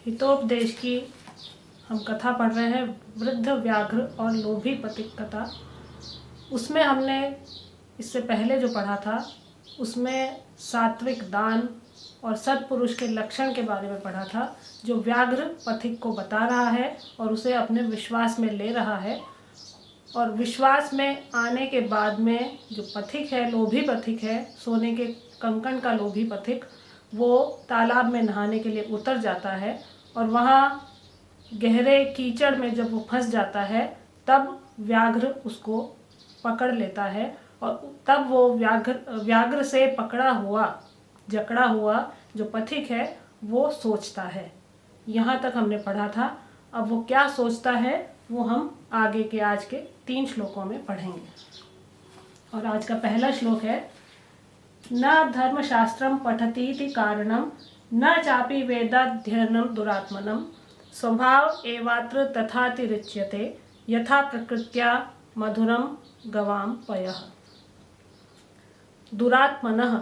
हितोपदेश की हम कथा पढ़ रहे हैं, वृद्ध व्याघ्र और लोभी पथिक कथा। उसमें हमने इससे पहले जो पढ़ा था उसमें सात्विक दान और सत्पुरुष के लक्षण के बारे में पढ़ा था, जो व्याघ्र पथिक को बता रहा है और उसे अपने विश्वास में ले रहा है। और विश्वास में आने के बाद में जो पथिक है, लोभी पथिक है, सोने के कंकण का लोभी पथिक, वो तालाब में नहाने के लिए उतर जाता है और वहाँ गहरे कीचड़ में जब वो फंस जाता है तब व्याघ्र उसको पकड़ लेता है और तब वो व्याघ्र से जकड़ा हुआ जो पथिक है वो सोचता है। यहाँ तक हमने पढ़ा था। अब वो क्या सोचता है वो हम आगे के आज के 3 श्लोकों में पढ़ेंगे। और आज का पहला श्लोक है, न धर्मशास्त्रम पठतीति कारणम न चापि वेदाध्ययनम दुरात्मनम स्वभाव एवात्र तथातिरिच्यते यथा प्रकृत्या मधुरम गवाम पयः। दुरात्मनः,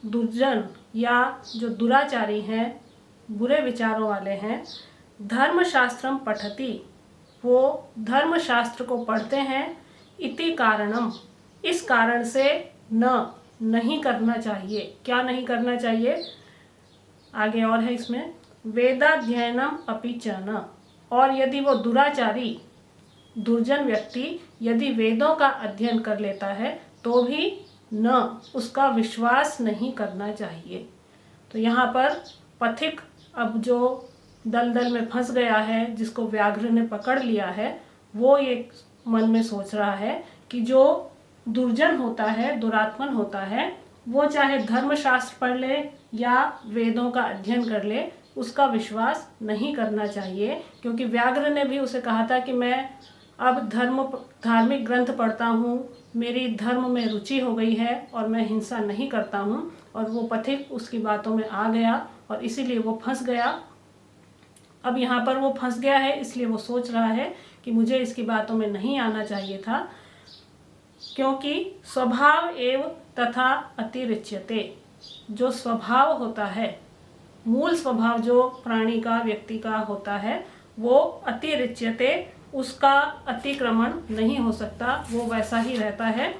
दुर्जन या जो दुराचारी हैं, बुरे विचारों वाले हैं, धर्मशास्त्रम पठति, वो धर्मशास्त्र को पढ़ते हैं, इति कारणम, इस कारण से नहीं करना चाहिए। क्या नहीं करना चाहिए? आगे और है इसमें, वेदाध्ययनम अपि च न, और यदि वो दुराचारी दुर्जन व्यक्ति यदि वेदों का अध्ययन कर लेता है तो भी न उसका विश्वास नहीं करना चाहिए। तो यहाँ पर पथिक अब जो दलदल में फंस गया है, जिसको व्याघ्र ने पकड़ लिया है, वो ये मन में सोच रहा है कि जो दुर्जन होता है, दुरात्मन होता है, वो चाहे धर्मशास्त्र पढ़ ले या वेदों का अध्ययन कर ले, उसका विश्वास नहीं करना चाहिए। क्योंकि व्याघ्र ने भी उसे कहा था कि मैं अब धार्मिक ग्रंथ पढ़ता हूँ, मेरी धर्म में रुचि हो गई है और मैं हिंसा नहीं करता हूँ। और वो पथिक उसकी बातों में आ गया और इसीलिए वो फंस गया। अब यहाँ पर वो फंस गया है, इसलिए वो सोच रहा है कि मुझे इसकी बातों में नहीं आना चाहिए था, क्योंकि स्वभाव एव तथा अतिरिच्यते, जो स्वभाव होता है, मूल स्वभाव जो प्राणी का, व्यक्ति का होता है, वो अतिरिच्यते, उसका अतिक्रमण नहीं हो सकता, वो वैसा ही रहता है।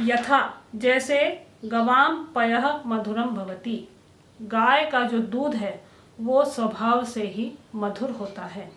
यथा, जैसे गवाम पयः मधुरम भवति, गाय का जो दूध है वो स्वभाव से ही मधुर होता है।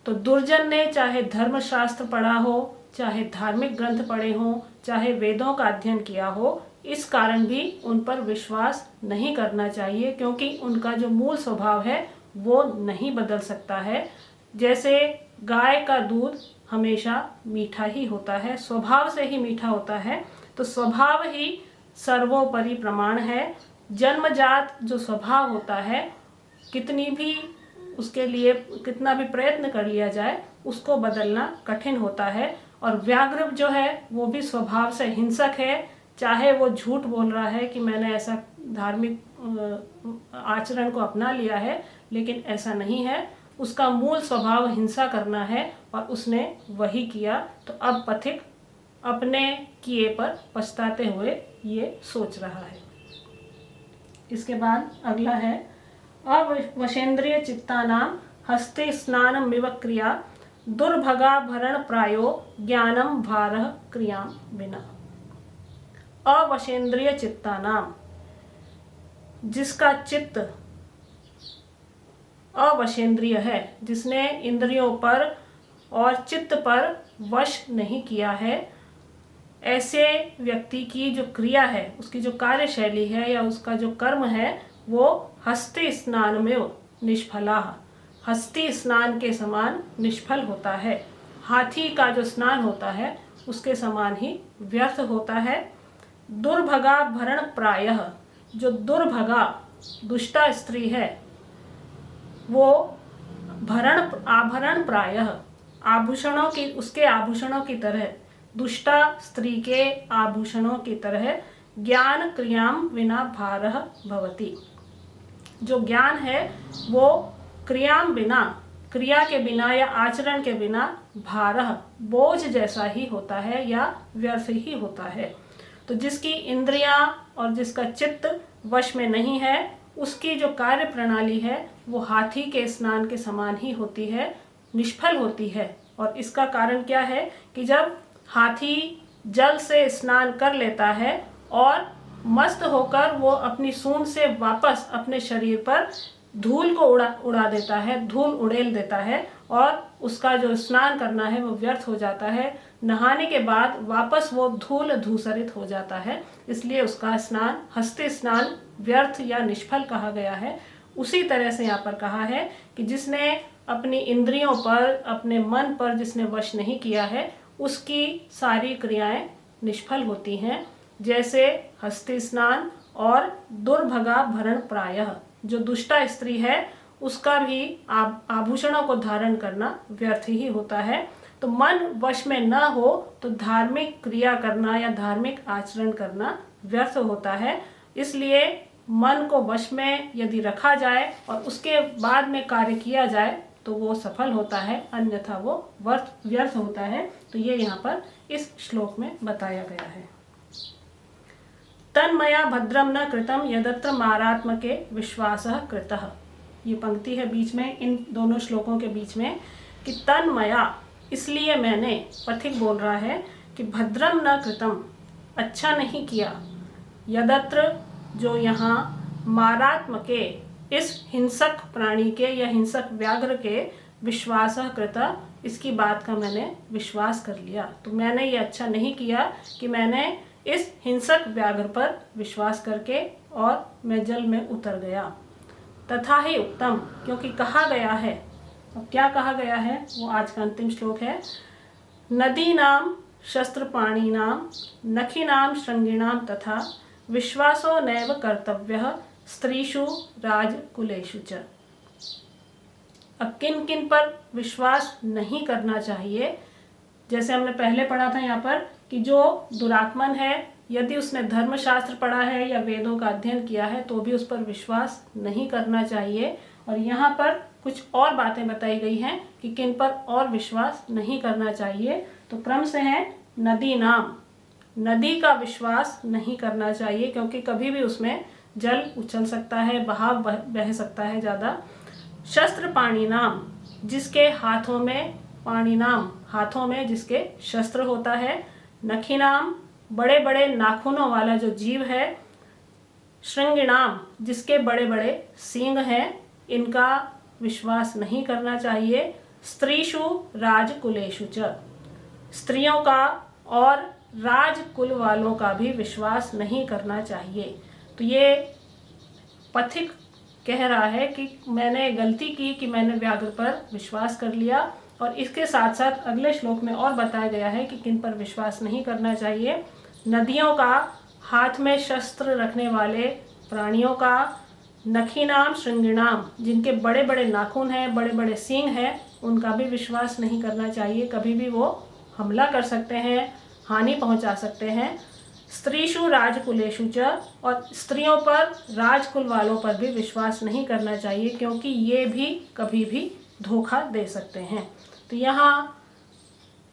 तो दुर्जन ने चाहे धर्मशास्त्र पढ़ा हो, चाहे धार्मिक ग्रंथ पढ़े हों, चाहे वेदों का अध्ययन किया हो, इस कारण भी उन पर विश्वास नहीं करना चाहिए, क्योंकि उनका जो मूल स्वभाव है वो नहीं बदल सकता है। जैसे गाय का दूध हमेशा मीठा ही होता है, स्वभाव से ही मीठा होता है, तो स्वभाव ही सर्वोपरि प्रमाण है। जन्मजात जो स्वभाव होता है, कितनी भी उसके लिए कितना भी प्रयत्न कर लिया जाए, उसको बदलना कठिन होता है। और व्याघ्र जो है वो भी स्वभाव से हिंसक है, चाहे वो झूठ बोल रहा है कि मैंने ऐसा धार्मिक आचरण को अपना लिया है, लेकिन ऐसा नहीं है। उसका मूल स्वभाव हिंसा करना है और उसने वही किया। तो अब पथिक अपने किए पर पछताते हुए ये सोच रहा है। इसके बाद अगला है, अवशेन्द्रिय चित्तानाम हस्ते स्नानमिव क्रिया दुर्भगा भरण प्रायो ज्ञानम भारः क्रियाम विना। अवशेन्द्रिय चित्तानाम, जिसका चित्त अवशेन्द्रिय है, जिसने इंद्रियों पर और चित्त पर वश नहीं किया है, ऐसे व्यक्ति की जो क्रिया है, उसकी जो कार्यशैली है या उसका जो कर्म है, वो हस्ति स्नान में निष्फला, हस्ति स्नान के समान निष्फल होता है। हाथी का जो स्नान होता है उसके समान ही व्यर्थ होता है। दुर्भगा भरण प्रायः, जो दुर्भगा दुष्टा स्त्री है, वो आभरण प्रायः, आभूषणों की, उसके आभूषणों की तरह, दुष्टा स्त्री के आभूषणों की तरह ज्ञान क्रियाम विना भारः भवति, जो ज्ञान है वो क्रियाम बिना, क्रिया के बिना या आचरण के बिना, भारः, बोझ जैसा ही होता है या व्यर्थ ही होता है। तो जिसकी इंद्रियां और जिसका चित्त वश में नहीं है, उसकी जो कार्य प्रणाली है वो हाथी के स्नान के समान ही होती है, निष्फल होती है। और इसका कारण क्या है कि जब हाथी जल से स्नान कर लेता है और मस्त होकर वो अपनी सूंड से वापस अपने शरीर पर धूल को उड़ा देता है, धूल उड़ेल देता है और उसका जो स्नान करना है वो व्यर्थ हो जाता है। नहाने के बाद वापस वो धूल धूसरित हो जाता है, इसलिए उसका स्नान हस्ती स्नान व्यर्थ या निष्फल कहा गया है। उसी तरह से यहाँ पर कहा है कि जिसने अपनी इंद्रियों पर, अपने मन पर जिसने वश नहीं किया है, उसकी सारी क्रियाएं निष्फल होती हैं। जैसे हस्ती स्नान और दुर्भगा भरण प्रायः, जो दुष्टा स्त्री है उसका भी आभूषणों को धारण करना व्यर्थ ही होता है। तो मन वश में न हो तो धार्मिक क्रिया करना या धार्मिक आचरण करना व्यर्थ होता है। इसलिए मन को वश में यदि रखा जाए और उसके बाद में कार्य किया जाए तो वो सफल होता है, अन्यथा वो व्यर्थ होता है। तो ये यहाँ पर इस श्लोक में बताया गया है। तन्मया भद्रम न कृतम यदत्र मारात्मके विश्वासः कृतः। ये पंक्ति है बीच में, इन दोनों श्लोकों के बीच में, कि तन्मया इसलिए मैंने, पथिक बोल रहा है कि भद्रम न कृतम, अच्छा नहीं किया, यदत्र जो यहाँ मारात्मके इस हिंसक प्राणी के या हिंसक व्याघ्र के विश्वासः कृतः, इसकी बात का मैंने विश्वास कर लिया। तो मैंने ये अच्छा नहीं किया कि मैंने इस हिंसक व्याघ्र पर विश्वास करके और मैं जल में उतर गया। तथा ही उत्तम, क्योंकि कहा गया है, अब क्या कहा गया है वो आज का अंतिम श्लोक है। नदीनां शस्त्रपाणिनां नखीनां श्रृंगिणां तथा विश्वासो नैव कर्तव्यः स्त्रीषु राजकुलेषु च। अब किन किन पर विश्वास नहीं करना चाहिए, जैसे हमने पहले पढ़ा था यहाँ पर कि जो दुरात्मन है, यदि उसने धर्मशास्त्र पढ़ा है या वेदों का अध्ययन किया है तो भी उस पर विश्वास नहीं करना चाहिए। और यहाँ पर कुछ और बातें बताई गई हैं कि किन पर और विश्वास नहीं करना चाहिए। तो क्रम से है नदी नाम, नदी का विश्वास नहीं करना चाहिए क्योंकि कभी भी उसमें जल उछल सकता है, बहाव बह सकता है ज़्यादा। शस्त्र पाणी नाम, जिसके हाथों में, पाणी नाम हाथों में जिसके शस्त्र होता है। नखीनाम, बड़े बड़े नाखूनों वाला जो जीव है। श्रृंगिणाम, जिसके बड़े बड़े सींग हैं, इनका विश्वास नहीं करना चाहिए। स्त्रीषु राजकुलेषु च, स्त्रियों का और राजकुल वालों का भी विश्वास नहीं करना चाहिए। तो ये पथिक कह रहा है कि मैंने गलती की कि मैंने व्याघ्र पर विश्वास कर लिया। और इसके साथ साथ अगले श्लोक में और बताया गया है कि किन पर विश्वास नहीं करना चाहिए। नदियों का, हाथ में शस्त्र रखने वाले प्राणियों का। नखीनाम श्रृंगिणाम, जिनके बड़े बड़े नाखून हैं, बड़े बड़े सींग हैं, उनका भी विश्वास नहीं करना चाहिए। कभी भी वो हमला कर सकते हैं, हानि पहुंचा सकते हैं। स्त्रीषु राजकुलेषु च, और स्त्रियों पर, राजकुल वालों पर भी विश्वास नहीं करना चाहिए क्योंकि ये भी कभी भी धोखा दे सकते हैं। तो यहाँ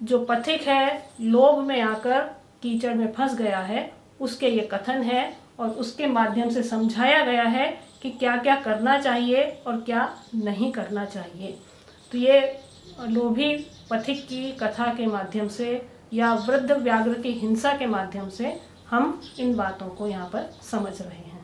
जो पथिक है लोभ में आकर कीचड़ में फंस गया है, उसके ये कथन है और उसके माध्यम से समझाया गया है कि क्या क्या करना चाहिए और क्या नहीं करना चाहिए। तो ये लोभी पथिक की कथा के माध्यम से या वृद्ध व्याघ्र की हिंसा के माध्यम से हम इन बातों को यहाँ पर समझ रहे हैं।